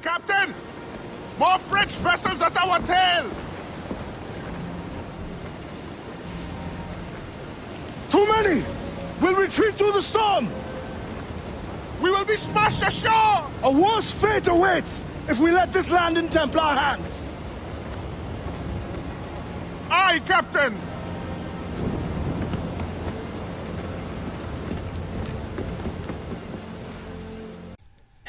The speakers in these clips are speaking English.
Captain! More French vessels at our tail! Too many! We'll retreat through the storm! We will be smashed ashore! A worse fate awaits if we let this land in Templar hands! Aye, Captain!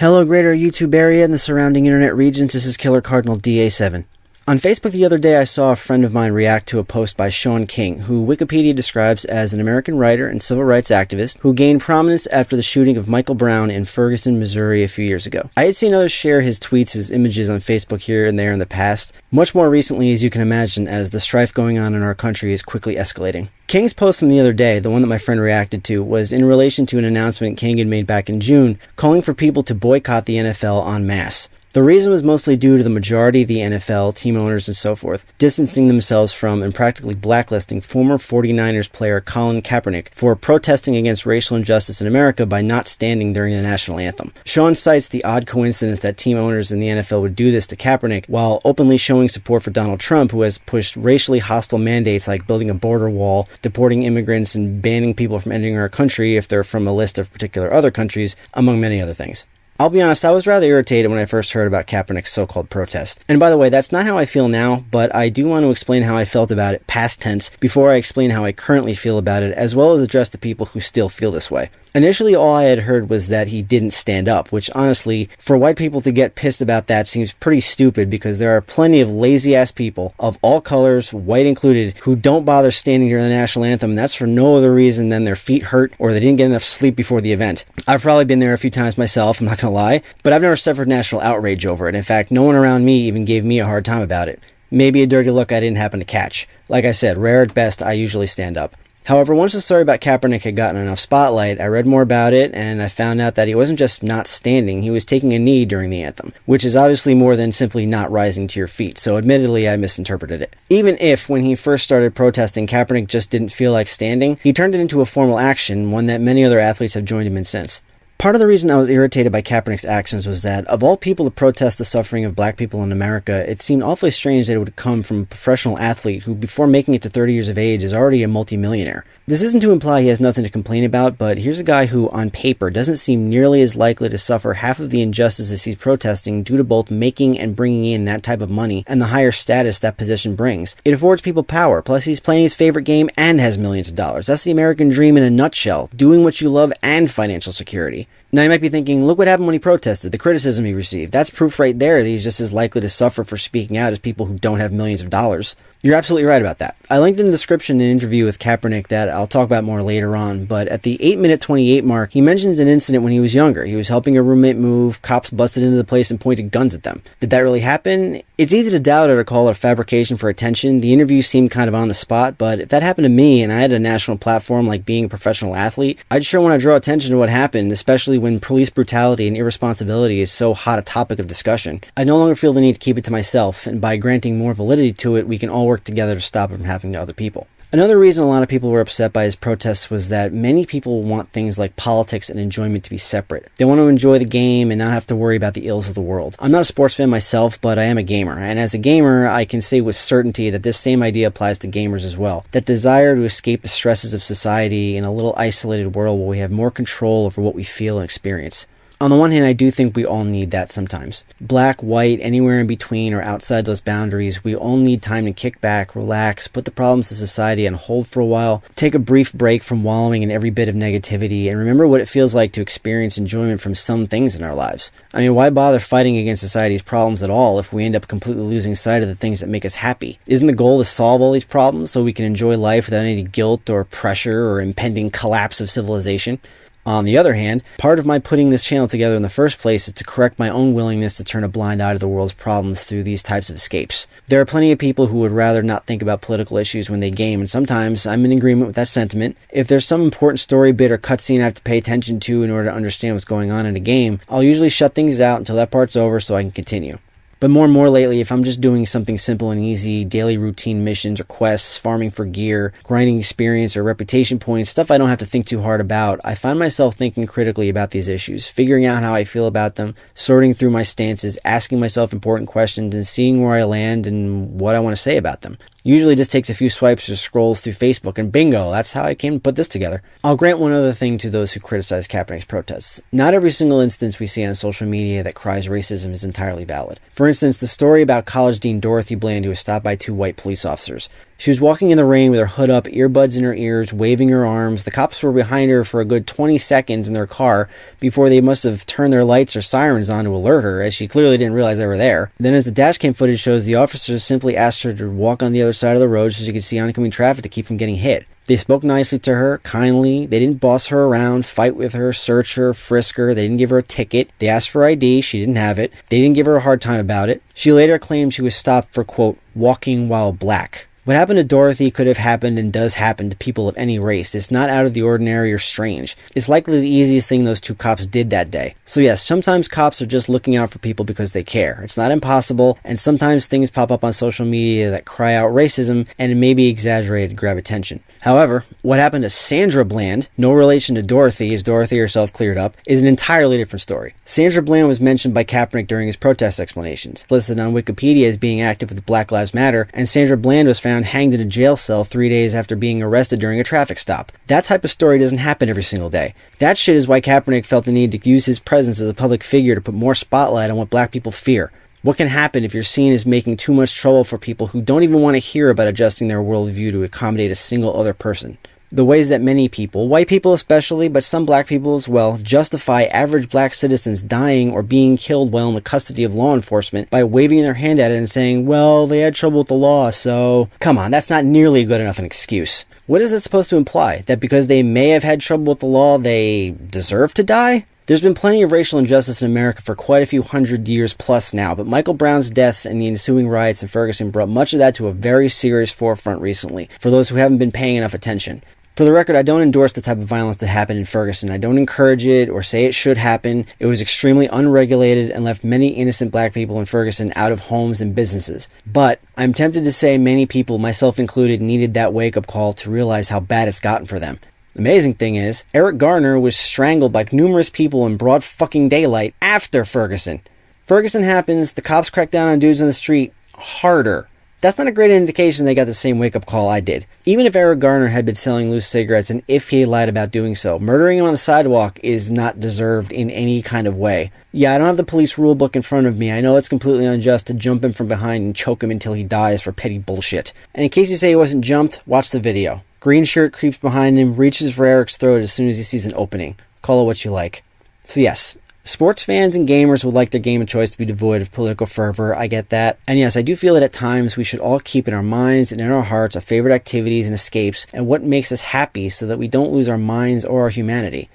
Hello greater YouTube area and the surrounding internet regions, this is Killer Cardinal DA7. On Facebook the other day I saw a friend of mine react to a post by Shawn King, who Wikipedia describes as an American writer and civil rights activist who gained prominence after the shooting of Michael Brown in Ferguson, Missouri a few years ago. I had seen others share his tweets as images on Facebook here and there in the past, much more recently as you can imagine, as the strife going on in our country is quickly escalating. King's post from the other day, the one that my friend reacted to, was in relation to an announcement King had made back in June, calling for people to boycott the NFL en masse. The reason was mostly due to the majority of the NFL, team owners, and so forth, distancing themselves from and practically blacklisting former 49ers player Colin Kapernick for protesting against racial injustice in America by not standing during the national anthem. Shawn cites the odd coincidence that team owners in the NFL would do this to Kaepernick while openly showing support for Donald Trump, who has pushed racially hostile mandates like building a border wall, deporting immigrants, and banning people from entering our country if they're from a list of particular other countries, among many other things. I'll be honest, I was rather irritated when I first heard about Kaepernick's so-called protest. And by the way, that's not how I feel now, but I do want to explain how I felt about it, past tense, before I explain how I currently feel about it, as well as address the people who still feel this way. Initially, all I had heard was that he didn't stand up, which honestly, for white people to get pissed about that seems pretty stupid because there are plenty of lazy-ass people, of all colors, white included, who don't bother standing during the national anthem, and that's for no other reason than their feet hurt or they didn't get enough sleep before the event. I've probably been there a few times myself, I'm not gonna lie, but I've never suffered national outrage over it. In fact, no one around me even gave me a hard time about it. Maybe a dirty look I didn't happen to catch. Like I said, rare at best, I usually stand up. However, once the story about Kaepernick had gotten enough spotlight, I read more about it, and I found out that he wasn't just not standing, he was taking a knee during the anthem, which is obviously more than simply not rising to your feet, so admittedly I misinterpreted it. Even if, when he first started protesting, Kaepernick just didn't feel like standing, he turned it into a formal action, one that many other athletes have joined him in since. Part of the reason I was irritated by Kaepernick's actions was that, of all people to protest the suffering of black people in America, it seemed awfully strange that it would come from a professional athlete who, before making it to 30 years of age, is already a multimillionaire. This isn't to imply he has nothing to complain about, but here's a guy who, on paper, doesn't seem nearly as likely to suffer half of the injustices he's protesting due to both making and bringing in that type of money and the higher status that position brings. It affords people power, plus he's playing his favorite game and has millions of dollars. That's the American dream in a nutshell, doing what you love and financial security. Now you might be thinking, look what happened when he protested, the criticism he received. That's proof right there that he's just as likely to suffer for speaking out as people who don't have millions of dollars. You're absolutely right about that. I linked in the description an interview with Kaepernick that I'll talk about more later on, but at the 8-minute 28 mark, he mentions an incident when he was younger. He was helping a roommate move, cops busted into the place and pointed guns at them. Did that really happen? It's easy to doubt it or call it a fabrication for attention. The interview seemed kind of on the spot, but if that happened to me and I had a national platform like being a professional athlete, I'd sure want to draw attention to what happened, especially when police brutality and irresponsibility is so hot a topic of discussion. I no longer feel the need to keep it to myself, and by granting more validity to it, we can all work together to stop it from happening to other people. Another reason a lot of people were upset by his protests was that many people want things like politics and enjoyment to be separate. They want to enjoy the game and not have to worry about the ills of the world. I'm not a sports fan myself, but I am a gamer, and as a gamer, I can say with certainty that this same idea applies to gamers as well. That desire to escape the stresses of society in a little isolated world where we have more control over what we feel and experience. On the one hand, I do think we all need that sometimes. Black, white, anywhere in between or outside those boundaries, we all need time to kick back, relax, put the problems of society on hold for a while, take a brief break from wallowing in every bit of negativity, and remember what it feels like to experience enjoyment from some things in our lives. I mean, why bother fighting against society's problems at all if we end up completely losing sight of the things that make us happy? Isn't the goal to solve all these problems so we can enjoy life without any guilt or pressure or impending collapse of civilization? On the other hand, part of my putting this channel together in the first place is to correct my own willingness to turn a blind eye to the world's problems through these types of escapes. There are plenty of people who would rather not think about political issues when they game, and sometimes I'm in agreement with that sentiment. If there's some important story bit or cutscene I have to pay attention to in order to understand what's going on in a game, I'll usually shut things out until that part's over so I can continue. But more and more lately, if I'm just doing something simple and easy, daily routine missions or quests, farming for gear, grinding experience or reputation points, stuff I don't have to think too hard about, I find myself thinking critically about these issues, figuring out how I feel about them, sorting through my stances, asking myself important questions, and seeing where I land and what I want to say about them. Usually just takes a few swipes or scrolls through Facebook, and bingo, that's how I came to put this together. I'll grant one other thing to those who criticize Kaepernick's protests. Not every single instance we see on social media that cries racism is entirely valid. For instance, the story about college dean Dorothy Bland, who was stopped by 2 white police officers. She was walking in the rain with her hood up, earbuds in her ears, waving her arms. The cops were behind her for a good 20 seconds in their car before they must have turned their lights or sirens on to alert her, as she clearly didn't realize they were there. Then, as the dashcam footage shows, the officers simply asked her to walk on the other side of the road so she could see oncoming traffic to keep from getting hit. They spoke nicely to her, kindly. They didn't boss her around, fight with her, search her, frisk her. They didn't give her a ticket. They asked for ID. She didn't have it. They didn't give her a hard time about it. She later claimed she was stopped for, quote, walking while black. What happened to Dorothy could have happened and does happen to people of any race. It's not out of the ordinary or strange. It's likely the easiest thing those 2 cops did that day. So yes, sometimes cops are just looking out for people because they care. It's not impossible, and sometimes things pop up on social media that cry out racism, and it may be exaggerated to grab attention. However, what happened to Sandra Bland, no relation to Dorothy, as Dorothy herself cleared up, is an entirely different story. Sandra Bland was mentioned by Kaepernick during his protest explanations, listed on Wikipedia as being active with Black Lives Matter, and Sandra Bland was found hanged in a jail cell 3 days after being arrested during a traffic stop. That type of story doesn't happen every single day. That shit is why Kaepernick felt the need to use his presence as a public figure to put more spotlight on what black people fear. What can happen if you're seen as making too much trouble for people who don't even want to hear about adjusting their worldview to accommodate a single other person? The ways that many people, white people especially, but some black people as well, justify average black citizens dying or being killed while in the custody of law enforcement by waving their hand at it and saying, well, they had trouble with the law, so... Come on, that's not nearly good enough an excuse. What is that supposed to imply? That because they may have had trouble with the law, they deserve to die? There's been plenty of racial injustice in America for quite a few hundred years plus now, but Michael Brown's death and the ensuing riots in Ferguson brought much of that to a very serious forefront recently, for those who haven't been paying enough attention. For the record, I don't endorse the type of violence that happened in Ferguson. I don't encourage it or say it should happen. It was extremely unregulated and left many innocent black people in Ferguson out of homes and businesses. But I'm tempted to say many people, myself included, needed that wake-up call to realize how bad it's gotten for them. The amazing thing is, Eric Garner was strangled by numerous people in broad fucking daylight after Ferguson. Ferguson happens, the cops crack down on dudes on the street harder. That's not a great indication they got the same wake-up call I did. Even if Eric Garner had been selling loose cigarettes and if he lied about doing so, murdering him on the sidewalk is not deserved in any kind of way. Yeah, I don't have the police rule book in front of me. I know it's completely unjust to jump him from behind and choke him until he dies for petty bullshit. And in case you say he wasn't jumped, watch the video. Green shirt creeps behind him, reaches for Eric's throat as soon as he sees an opening. Call it what you like. So yes, sports fans and gamers would like their game of choice to be devoid of political fervor. I get that. And yes, I do feel that at times we should all keep in our minds and in our hearts our favorite activities and escapes and what makes us happy so that we don't lose our minds or our humanity.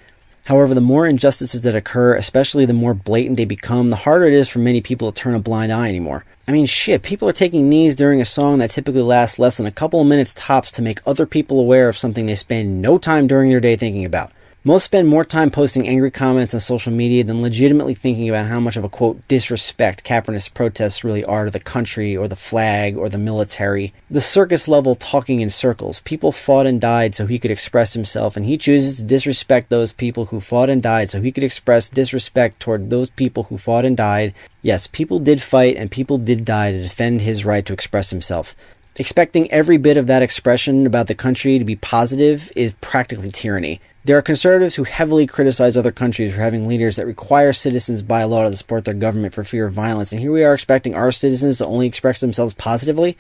However, the more injustices that occur, especially the more blatant they become, the harder it is for many people to turn a blind eye anymore. I mean, shit, people are taking knees during a song that typically lasts less than a couple of minutes tops to make other people aware of something they spend no time during their day thinking about. Most spend more time posting angry comments on social media than legitimately thinking about how much of a, quote, disrespect Kaepernick's protests really are to the country or the flag or the military. The circus-level talking in circles. People fought and died so he could express himself, and he chooses to disrespect those people who fought and died so he could express disrespect toward those people who fought and died. Yes, people did fight and people did die to defend his right to express himself. Expecting every bit of that expression about the country to be positive is practically tyranny. There are conservatives who heavily criticize other countries for having leaders that require citizens by law to support their government for fear of violence, and here we are expecting our citizens to only express themselves positively?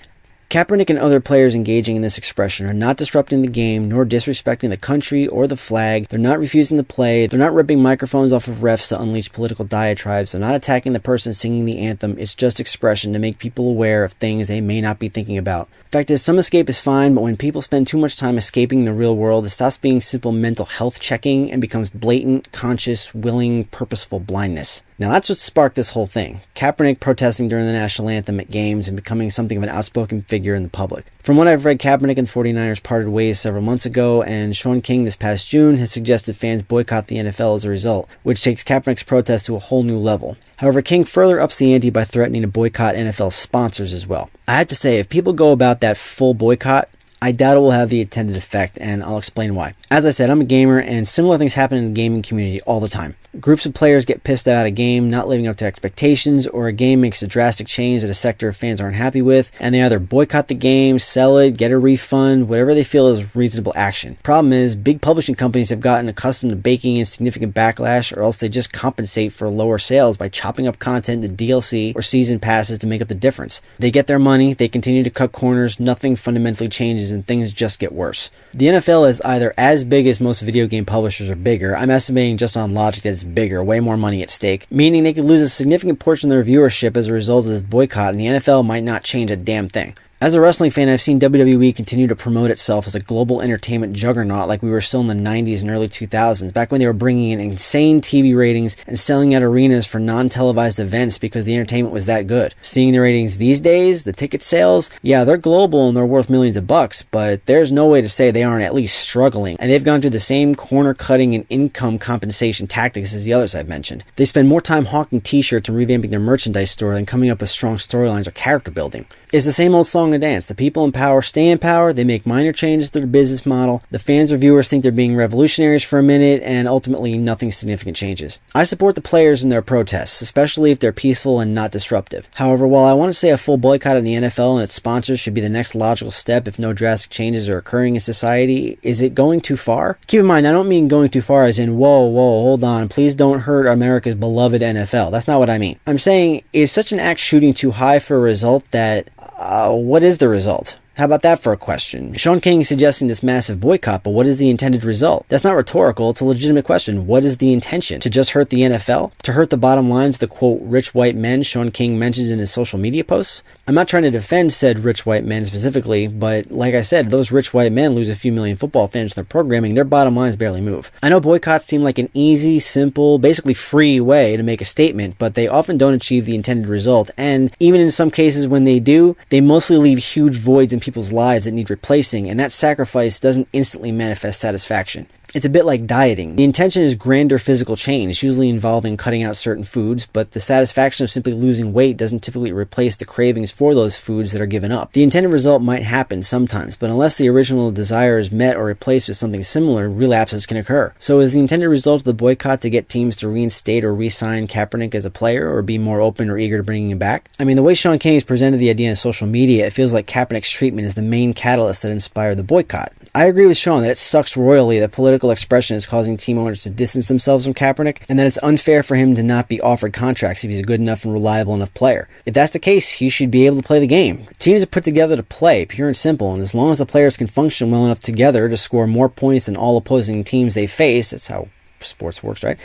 Kaepernick and other players engaging in this expression are not disrupting the game, nor disrespecting the country or the flag. They're not refusing to play. They're not ripping microphones off of refs to unleash political diatribes. They're not attacking the person singing the anthem. It's just expression to make people aware of things they may not be thinking about. The fact is, some escape is fine, but when people spend too much time escaping the real world, it stops being simple mental health checking and becomes blatant, conscious, willing, purposeful blindness. Now that's what sparked this whole thing. Kaepernick protesting during the national anthem at games and becoming something of an outspoken figure in the public. From what I've read, Kaepernick and the 49ers parted ways several months ago, and Shawn King this past June has suggested fans boycott the NFL as a result, which takes Kaepernick's protest to a whole new level. However, King further ups the ante by threatening to boycott NFL sponsors as well. I have to say, if people go about that full boycott, I doubt it will have the intended effect, and I'll explain why. As I said, I'm a gamer, and similar things happen in the gaming community all the time. Groups of players get pissed at a game not living up to expectations, or a game makes a drastic change that a sector of fans aren't happy with, and they either boycott the game, sell it, get a refund, whatever they feel is reasonable action. Problem is, big publishing companies have gotten accustomed to baking in significant backlash, or else they just compensate for lower sales by chopping up content to DLC or season passes to make up the difference. They get their money, they continue to cut corners, nothing fundamentally changes, and things just get worse. The NFL is either as big as most video game publishers or bigger. I'm estimating just on logic that it's bigger, way more money at stake, meaning they could lose a significant portion of their viewership as a result of this boycott, and the NFL might not change a damn thing. As a wrestling fan, I've seen WWE continue to promote itself as a global entertainment juggernaut like we were still in the 90s and early 2000s, back when they were bringing in insane TV ratings and selling out arenas for non-televised events because the entertainment was that good. Seeing the ratings these days, the ticket sales, yeah, they're global and they're worth millions of bucks, but there's no way to say they aren't at least struggling, and they've gone through the same corner-cutting and income compensation tactics as the others I've mentioned. They spend more time hawking t-shirts and revamping their merchandise store than coming up with strong storylines or character building. It's the same old song and dance. The people in power stay in power, they make minor changes to their business model, the fans or viewers think they're being revolutionaries for a minute, and ultimately nothing significant changes. I support the players in their protests, especially if they're peaceful and not disruptive. However, while I want to say a full boycott of the NFL and its sponsors should be the next logical step if no drastic changes are occurring in society, is it going too far? Keep in mind, I don't mean going too far as in, whoa, hold on, please don't hurt America's beloved NFL. That's not what I mean. I'm saying, is such an act shooting too high for a result that what is the result? How about that for a question? Shawn King is suggesting this massive boycott, but what is the intended result? That's not rhetorical, it's a legitimate question. What is the intention? To just hurt the NFL? To hurt the bottom line to the quote, rich white men Shawn King mentions in his social media posts? I'm not trying to defend said rich white men specifically, but like I said, those rich white men lose a few million football fans in their programming, their bottom lines barely move. I know boycotts seem like an easy, simple, basically free way to make a statement, but they often don't achieve the intended result, and even in some cases when they do, they mostly leave huge voids in people's lives that need replacing, and that sacrifice doesn't instantly manifest satisfaction. It's a bit like dieting. The intention is grander physical change, usually involving cutting out certain foods, but the satisfaction of simply losing weight doesn't typically replace the cravings for those foods that are given up. The intended result might happen sometimes, but unless the original desire is met or replaced with something similar, relapses can occur. So is the intended result of the boycott to get teams to reinstate or re-sign Kaepernick as a player, or be more open or eager to bringing him back? I mean, the way Shawn King has presented the idea on social media, it feels like Kaepernick's treatment is the main catalyst that inspired the boycott. I agree with Shawn that it sucks royally that political expression is causing team owners to distance themselves from Kaepernick, and that it's unfair for him to not be offered contracts if he's a good enough and reliable enough player. If that's the case, he should be able to play the game. Teams are put together to play, pure and simple, and as long as the players can function well enough together to score more points than all opposing teams they face, that's how sports works, right?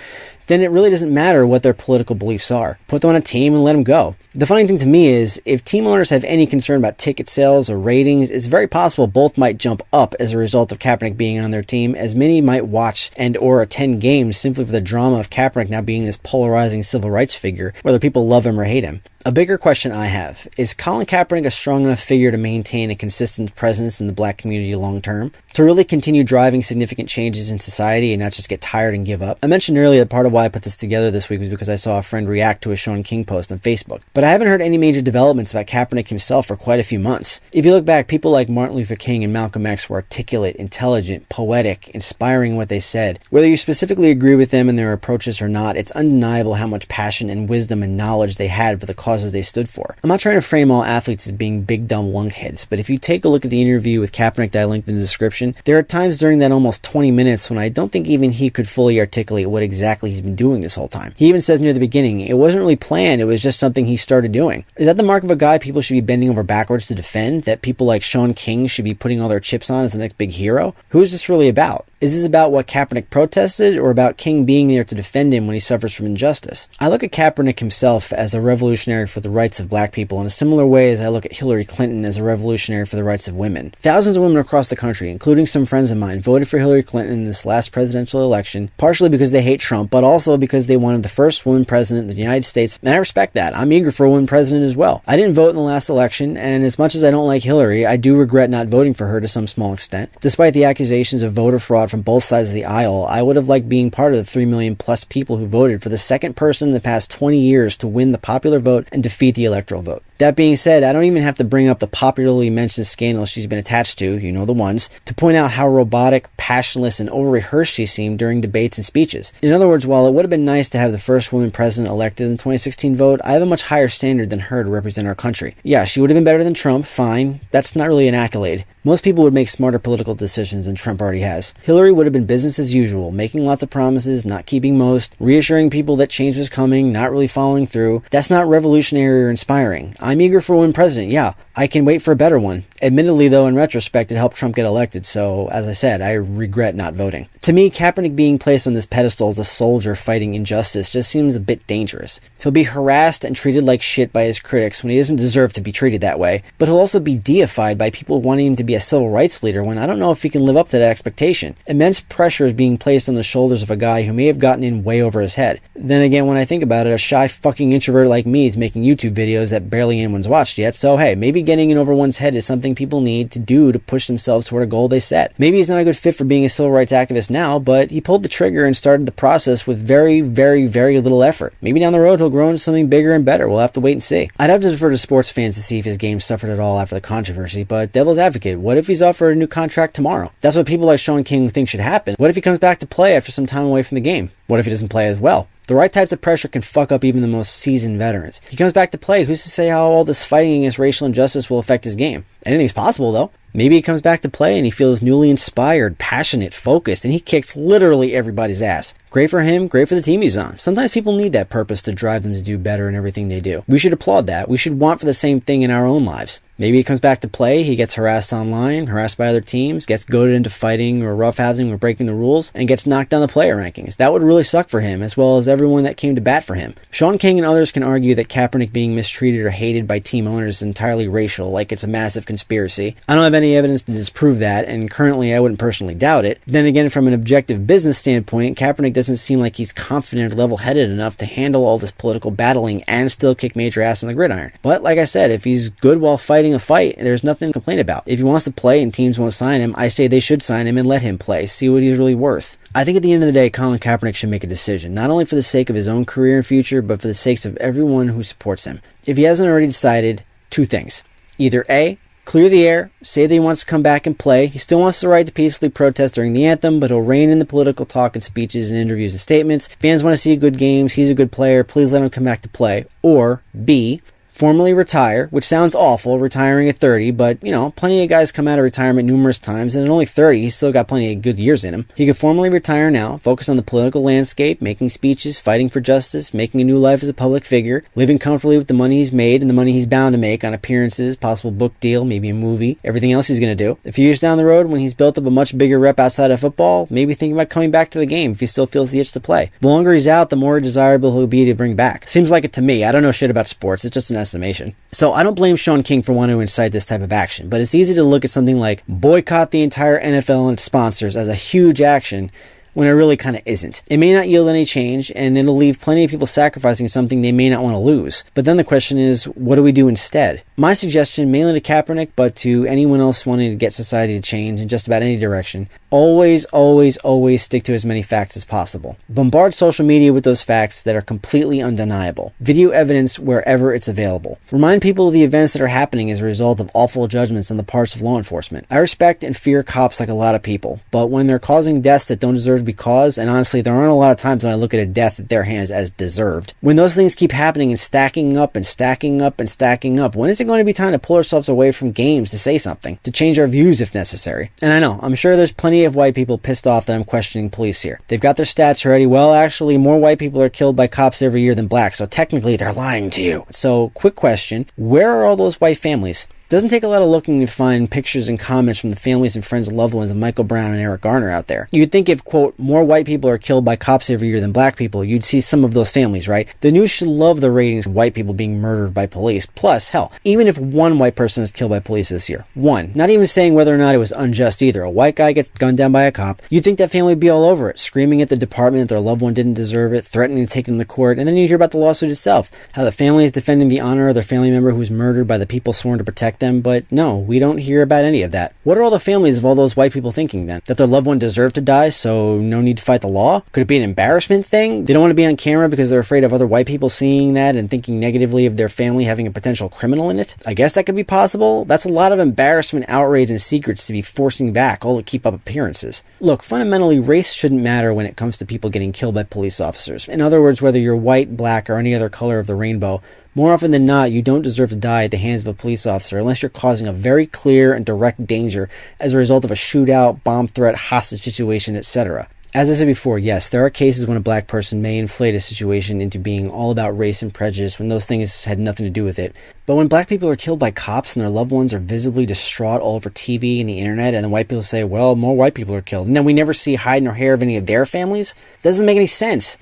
Then it really doesn't matter what their political beliefs are. Put them on a team and let them go. The funny thing to me is, if team owners have any concern about ticket sales or ratings, it's very possible both might jump up as a result of Kaepernick being on their team, as many might watch and or attend games simply for the drama of Kaepernick now being this polarizing civil rights figure, whether people love him or hate him. A bigger question I have, is Colin Kaepernick a strong enough figure to maintain a consistent presence in the black community long term? To really continue driving significant changes in society and not just get tired and give up? I mentioned earlier that part of why I put this together this week was because I saw a friend react to a Shawn King post on Facebook. But I haven't heard any major developments about Kaepernick himself for quite a few months. If you look back, people like Martin Luther King and Malcolm X were articulate, intelligent, poetic, inspiring in what they said. Whether you specifically agree with them and their approaches or not, it's undeniable how much passion and wisdom and knowledge they had for the causes they stood for. I'm not trying to frame all athletes as being big dumb lunkheads, but if you take a look at the interview with Kaepernick that I linked in the description, there are times during that almost 20 minutes when I don't think even he could fully articulate what exactly he's been doing this whole time. He even says near the beginning, it wasn't really planned, it was just something he started doing. Is that the mark of a guy people should be bending over backwards to defend? That people like Shawn King should be putting all their chips on as the next big hero? Who is this really about? Is this about what Kaepernick protested, or about King being there to defend him when he suffers from injustice? I look at Kaepernick himself as a revolutionary for the rights of black people in a similar way as I look at Hillary Clinton as a revolutionary for the rights of women. Thousands of women across the country, including some friends of mine, voted for Hillary Clinton in this last presidential election, partially because they hate Trump, but also because they wanted the first woman president of the United States, and I respect that. I'm eager for a woman president as well. I didn't vote in the last election, and as much as I don't like Hillary, I do regret not voting for her to some small extent. Despite the accusations of voter fraud from both sides of the aisle, I would have liked being part of the 3 million plus people who voted for the second person in the past 20 years to win the popular vote and defeat the electoral vote. That being said, I don't even have to bring up the popularly mentioned scandals she's been attached to, you know the ones, to point out how robotic, passionless, and over-rehearsed she seemed during debates and speeches. In other words, while it would have been nice to have the first woman president elected in the 2016 vote, I have a much higher standard than her to represent our country. Yeah, she would have been better than Trump, fine. That's not really an accolade. Most people would make smarter political decisions than Trump already has. Hillary would have been business as usual, making lots of promises, not keeping most, reassuring people that change was coming, not really following through. That's not revolutionary or inspiring. I'm eager for a woman president, yeah. I can wait for a better one. Admittedly, though, in retrospect, it helped Trump get elected, so, as I said, I regret not voting. To me, Kaepernick being placed on this pedestal as a soldier fighting injustice just seems a bit dangerous. He'll be harassed and treated like shit by his critics when he doesn't deserve to be treated that way, but he'll also be deified by people wanting him to be a civil rights leader when I don't know if he can live up to that expectation. Immense pressure is being placed on the shoulders of a guy who may have gotten in way over his head. Then again, when I think about it, a shy fucking introvert like me is making YouTube videos that barely anyone's watched yet, so hey, maybe getting in over one's head is something people need to do to push themselves toward a goal they set. Maybe he's not a good fit for being a civil rights activist now, but he pulled the trigger and started the process with very, very, very little effort. Maybe down the road he'll grow into something bigger and better. We'll have to wait and see. I'd have to defer to sports fans to see if his game suffered at all after the controversy, but devil's advocate, what if he's offered a new contract tomorrow? That's what people like Shawn King think should happen. What if he comes back to play after some time away from the game? What if he doesn't play as well? The right types of pressure can fuck up even the most seasoned veterans. He comes back to play, who's to say how all this fighting against racial injustice will affect his game? Anything's possible, though. Maybe he comes back to play and he feels newly inspired, passionate, focused, and he kicks literally everybody's ass. Great for him, great for the team he's on. Sometimes people need that purpose to drive them to do better in everything they do. We should applaud that. We should want for the same thing in our own lives. Maybe he comes back to play, he gets harassed online, harassed by other teams, gets goaded into fighting or roughhousing or breaking the rules, and gets knocked down the player rankings. That would really suck for him, as well as everyone that came to bat for him. Shawn King and others can argue that Kaepernick being mistreated or hated by team owners is entirely racial, like it's a massive conspiracy. I don't have any evidence to disprove that, and currently I wouldn't personally doubt it. Then again, from an objective business standpoint, Kaepernick doesn't seem like he's confident or level-headed enough to handle all this political battling and still kick major ass on the gridiron. But like I said, if he's good while fighting a fight, there's nothing to complain about. If he wants to play and teams won't sign him, I say they should sign him and let him play, see what he's really worth. I think at the end of the day, Colin Kaepernick should make a decision, not only for the sake of his own career and future, but for the sakes of everyone who supports him. If he hasn't already decided, two things. Either A, clear the air, say that he wants to come back and play. He still wants the right to peacefully protest during the anthem, but he'll rein in the political talk and speeches and interviews and statements. Fans want to see good games, he's a good player, please let him come back to play. Or B, formally retire, which sounds awful, retiring at 30, but, you know, plenty of guys come out of retirement numerous times, and at only 30, he's still got plenty of good years in him. He could formally retire now, focus on the political landscape, making speeches, fighting for justice, making a new life as a public figure, living comfortably with the money he's made and the money he's bound to make on appearances, possible book deal, maybe a movie, everything else he's going to do. A few years down the road, when he's built up a much bigger rep outside of football, maybe think about coming back to the game if he still feels the itch to play. The longer he's out, the more desirable he'll be to bring back. Seems like it to me. I don't know shit about sports, it's just an estimation. So I don't blame Shawn King for wanting to incite this type of action, but it's easy to look at something like boycott the entire NFL and its sponsors as a huge action when it really kind of isn't. It may not yield any change, and it'll leave plenty of people sacrificing something they may not want to lose. But then the question is, what do we do instead? My suggestion, mainly to Kaepernick, but to anyone else wanting to get society to change in just about any direction, always, always, always stick to as many facts as possible. Bombard social media with those facts that are completely undeniable. Video evidence wherever it's available. Remind people of the events that are happening as a result of awful judgments on the parts of law enforcement. I respect and fear cops like a lot of people, but when they're causing deaths that don't deserve to be caused, and honestly, there aren't a lot of times when I look at a death at their hands as deserved. When those things keep happening and stacking up and stacking up and stacking up, when is it going to be time to pull ourselves away from games to say something, to change our views if necessary? And I know, I'm sure there's plenty of white people pissed off that I'm questioning police here. They've got their stats already. Well, actually, more white people are killed by cops every year than black, so technically they're lying to you. So, quick question, where are all those white families? Doesn't take a lot of looking to find pictures and comments from the families and friends and loved ones of Michael Brown and Eric Garner out there. You'd think if, quote, more white people are killed by cops every year than black people, you'd see some of those families, right? The news should love the ratings of white people being murdered by police. Plus, hell, even if one white person is killed by police this year, one, not even saying whether or not it was unjust either, a white guy gets gunned down by a cop, you'd think that family would be all over it, screaming at the department that their loved one didn't deserve it, threatening to take them to court, and then you'd hear about the lawsuit itself, how the family is defending the honor of their family member who was murdered by the people sworn to protect them, but no, we don't hear about any of that. What are all the families of all those white people thinking then? That their loved one deserved to die, so no need to fight the law? Could it be an embarrassment thing? They don't want to be on camera because they're afraid of other white people seeing that and thinking negatively of their family having a potential criminal in it? I guess that could be possible. That's a lot of embarrassment, outrage, and secrets to be forcing back, all to keep up appearances. Look, fundamentally, race shouldn't matter when it comes to people getting killed by police officers. In other words, whether you're white, black, or any other color of the rainbow, more often than not, you don't deserve to die at the hands of a police officer unless you're causing a very clear and direct danger as a result of a shootout, bomb threat, hostage situation, etc. As I said before, yes, there are cases when a black person may inflate a situation into being all about race and prejudice when those things had nothing to do with it. But when black people are killed by cops and their loved ones are visibly distraught all over TV and the internet, and the white people say, well, more white people are killed, and then we never see hide nor hair of any of their families, it doesn't make any sense.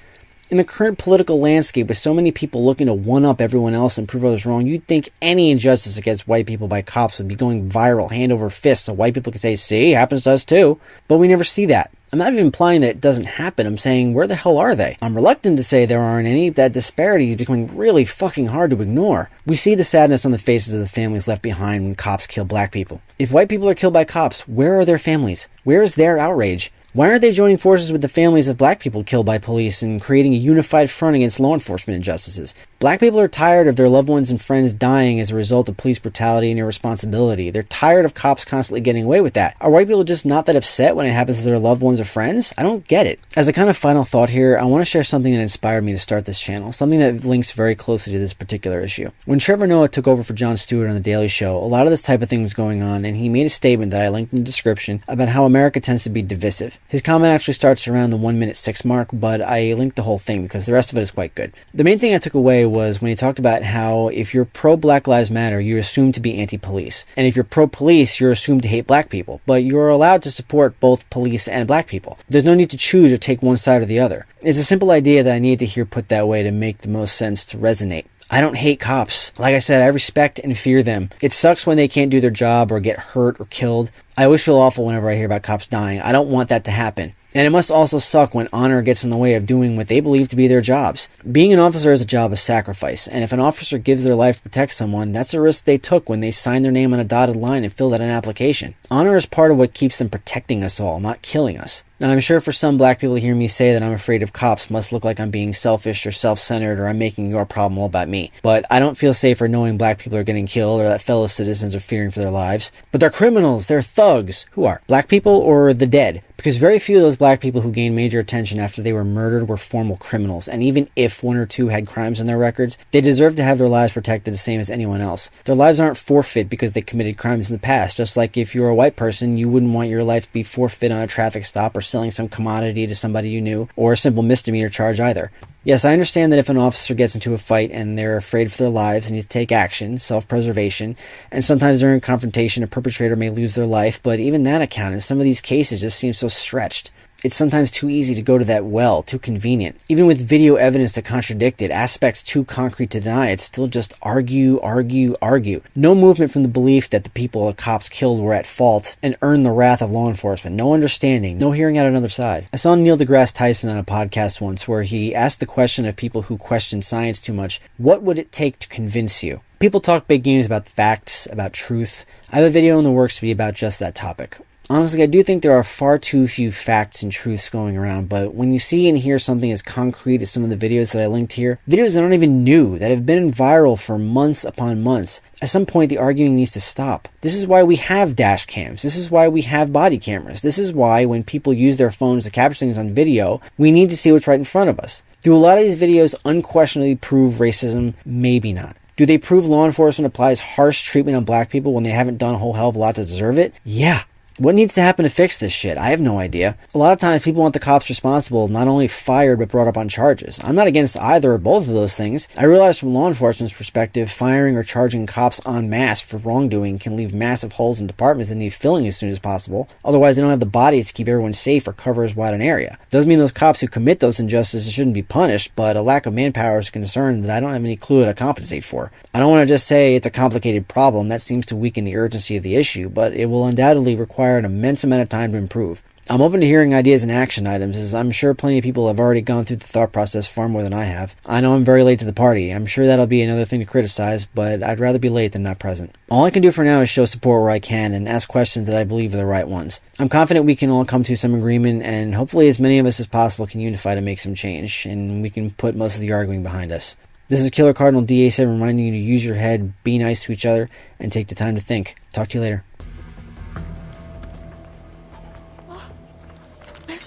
In the current political landscape, with so many people looking to one-up everyone else and prove others wrong, you'd think any injustice against white people by cops would be going viral, hand over fist, so white people could say, see, happens to us too. But we never see that. I'm not even implying that it doesn't happen. I'm saying, where the hell are they? I'm reluctant to say there aren't any. That disparity is becoming really fucking hard to ignore. We see the sadness on the faces of the families left behind when cops kill black people. If white people are killed by cops, where are their families? Where is their outrage? Why aren't they joining forces with the families of black people killed by police and creating a unified front against law enforcement injustices? Black people are tired of their loved ones and friends dying as a result of police brutality and irresponsibility. They're tired of cops constantly getting away with that. Are white people just not that upset when it happens to their loved ones or friends? I don't get it. As a kind of final thought here, I want to share something that inspired me to start this channel, something that links very closely to this particular issue. When Trevor Noah took over for Jon Stewart on The Daily Show, a lot of this type of thing was going on, and he made a statement that I linked in the description about how America tends to be divisive. His comment actually starts around the 1:06 mark, but I linked the whole thing because the rest of it is quite good. The main thing I took away was when he talked about how if you're pro-Black Lives Matter, you're assumed to be anti-police. And if you're pro-police, you're assumed to hate black people. But you're allowed to support both police and black people. There's no need to choose or take one side or the other. It's a simple idea that I needed to hear put that way to make the most sense to resonate. I don't hate cops. Like I said, I respect and fear them. It sucks when they can't do their job or get hurt or killed. I always feel awful whenever I hear about cops dying. I don't want that to happen. And it must also suck when honor gets in the way of doing what they believe to be their jobs. Being an officer is a job of sacrifice, and if an officer gives their life to protect someone, that's a risk they took when they signed their name on a dotted line and filled out an application. Honor is part of what keeps them protecting us all, not killing us. Now, I'm sure for some black people to hear me say that I'm afraid of cops must look like I'm being selfish or self-centered or I'm making your problem all about me. But I don't feel safer knowing black people are getting killed or that fellow citizens are fearing for their lives. But they're criminals, they're thugs. Who are? Black people or the dead? Because very few of those black people who gained major attention after they were murdered were formal criminals. And even if one or two had crimes on their records, they deserve to have their lives protected the same as anyone else. Their lives aren't forfeit because they committed crimes in the past. Just like if you're a white person, you wouldn't want your life to be forfeit on a traffic stop or selling some commodity to somebody you knew, or a simple misdemeanor charge either. Yes, I understand that if an officer gets into a fight and they're afraid for their lives and need to take action, self-preservation, and sometimes during a confrontation a perpetrator may lose their life, but even that account in some of these cases just seems so stretched. It's sometimes too easy to go to that well, too convenient. Even with video evidence to contradict it, aspects too concrete to deny, it's still just argue, argue, argue. No movement from the belief that the people the cops killed were at fault and earned the wrath of law enforcement. No understanding, no hearing out another side. I saw Neil deGrasse Tyson on a podcast once where he asked the question of people who question science too much, what would it take to convince you? People talk big games about facts, about truth. I have a video in the works to be about just that topic. Honestly, I do think there are far too few facts and truths going around, but when you see and hear something as concrete as some of the videos that I linked here, videos that aren't even new, that have been viral for months upon months, at some point the arguing needs to stop. This is why we have dash cams. This is why we have body cameras. This is why when people use their phones to capture things on video, we need to see what's right in front of us. Do a lot of these videos unquestionably prove racism? Maybe not. Do they prove law enforcement applies harsh treatment on black people when they haven't done a whole hell of a lot to deserve it? Yeah. What needs to happen to fix this shit? I have no idea. A lot of times people want the cops responsible not only fired but brought up on charges. I'm not against either or both of those things. I realize from law enforcement's perspective, firing or charging cops en masse for wrongdoing can leave massive holes in departments that need filling as soon as possible. Otherwise, they don't have the bodies to keep everyone safe or cover as wide an area. Doesn't mean those cops who commit those injustices shouldn't be punished, but a lack of manpower is a concern that I don't have any clue how to compensate for. I don't want to just say it's a complicated problem. That seems to weaken the urgency of the issue, but it will undoubtedly require an immense amount of time to improve. I'm open to hearing ideas and action items, as I'm sure plenty of people have already gone through the thought process far more than I have. I know I'm very late to the party. I'm sure that'll be another thing to criticize, but I'd rather be late than not present. All I can do for now is show support where I can and ask questions that I believe are the right ones. I'm confident we can all come to some agreement, and hopefully as many of us as possible can unify to make some change, and we can put most of the arguing behind us. This is Killer Cardinal DA7 reminding you to use your head, be nice to each other, and take the time to think. Talk to you later.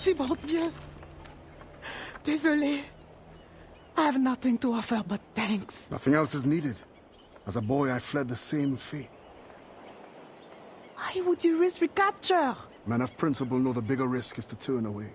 Merci, bon Dieu. Désolé. I have nothing to offer but thanks. Nothing else is needed. As a boy, I fled the same fate. Why would you risk recapture? Men of principle know the bigger risk is to turn away.